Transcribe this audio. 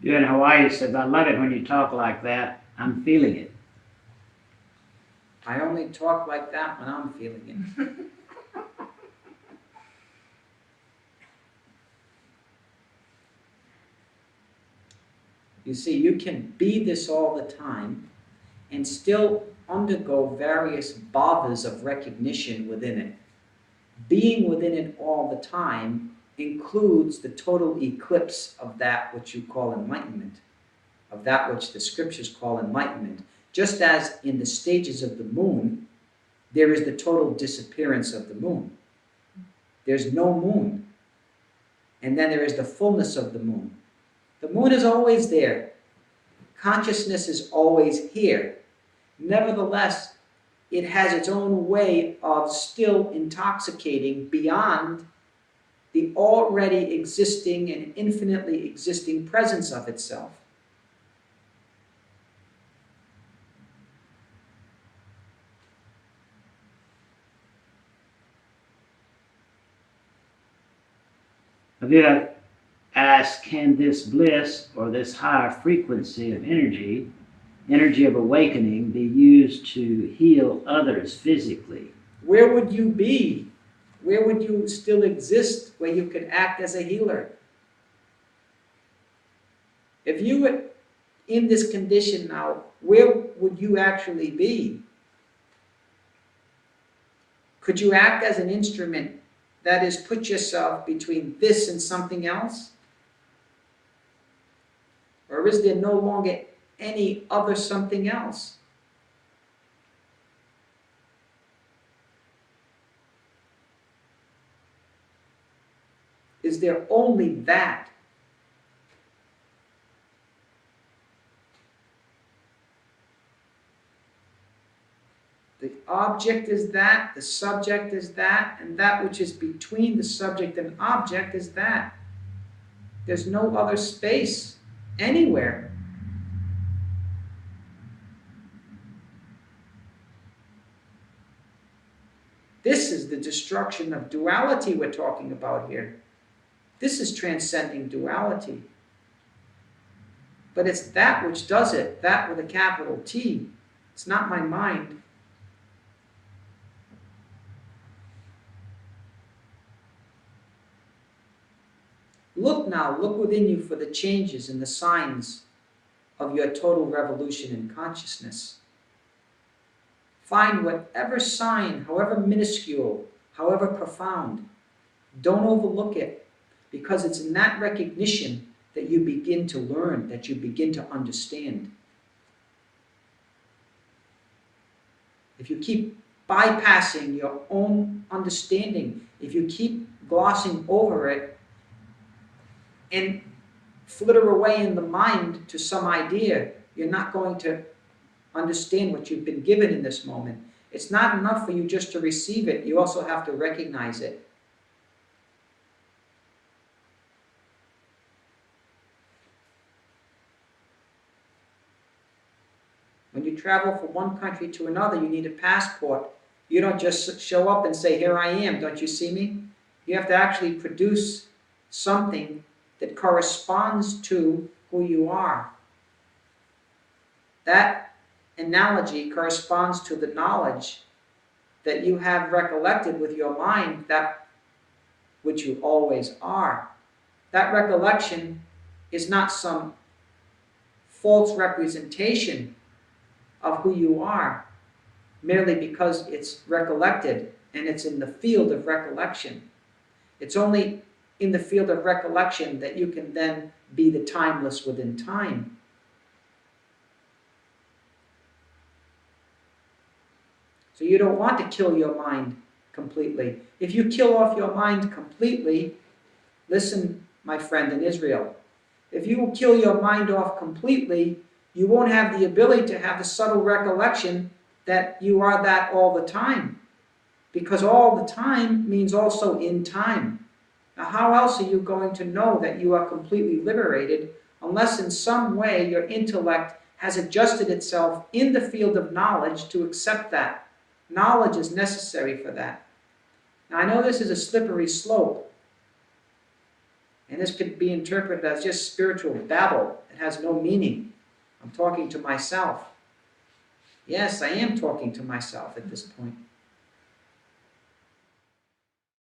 You're in Hawaii says, I love it when you talk like that. I'm feeling it. I only talk like that when I'm feeling it. You see, you can be this all the time and still undergo various bhavas of recognition within it. Being within it all the time includes the total eclipse of that which you call enlightenment, of that which the scriptures call enlightenment. Just as in the stages of the moon, there is the total disappearance of the moon. There's no moon. And then there is the fullness of the moon. The moon is always there. Consciousness is always here. Nevertheless, it has its own way of still intoxicating beyond the already existing and infinitely existing presence of itself. Avira asks, can this bliss or this higher frequency of energy of awakening, be used to heal others physically? Where would you be? Where would you still exist where you could act as a healer? If you were in this condition now, where would you actually be? Could you act as an instrument, that is, put yourself between this and something else? Or is there no longer any other something else? Is there only that? The object is that, the subject is that, and that which is between the subject and object is that. There's no other space anywhere. This is the destruction of duality we're talking about here. This is transcending duality. But it's that which does it, that with a capital T. It's not my mind. Look now, look within you for the changes and the signs of your total revolution in consciousness. Find whatever sign, however minuscule, however profound. Don't overlook it, because it's in that recognition that you begin to learn, that you begin to understand. If you keep bypassing your own understanding, if you keep glossing over it and flitter away in the mind to some idea, you're not going to understand what you've been given in this moment. It's not enough for you just to receive it. You also have to recognize it. When you travel from one country to another, you need a passport. You don't just show up and say, here I am, don't you see me? You have to actually produce something that corresponds to who you are. That analogy corresponds to the knowledge that you have recollected with your mind, that which you always are. That recollection is not some false representation of who you are, merely because it's recollected and it's in the field of recollection. It's only in the field of recollection that you can then be the timeless within time. So you don't want to kill your mind completely. If you kill off your mind completely, listen, my friend in Israel, if you kill your mind off completely, you won't have the ability to have the subtle recollection that you are that all the time. Because all the time means also in time. Now, how else are you going to know that you are completely liberated unless in some way your intellect has adjusted itself in the field of knowledge to accept that? Knowledge is necessary for that. Now, I know this is a slippery slope, And this could be interpreted as just spiritual babble. It has no meaning. I'm talking to myself. Yes, I am talking to myself at this point.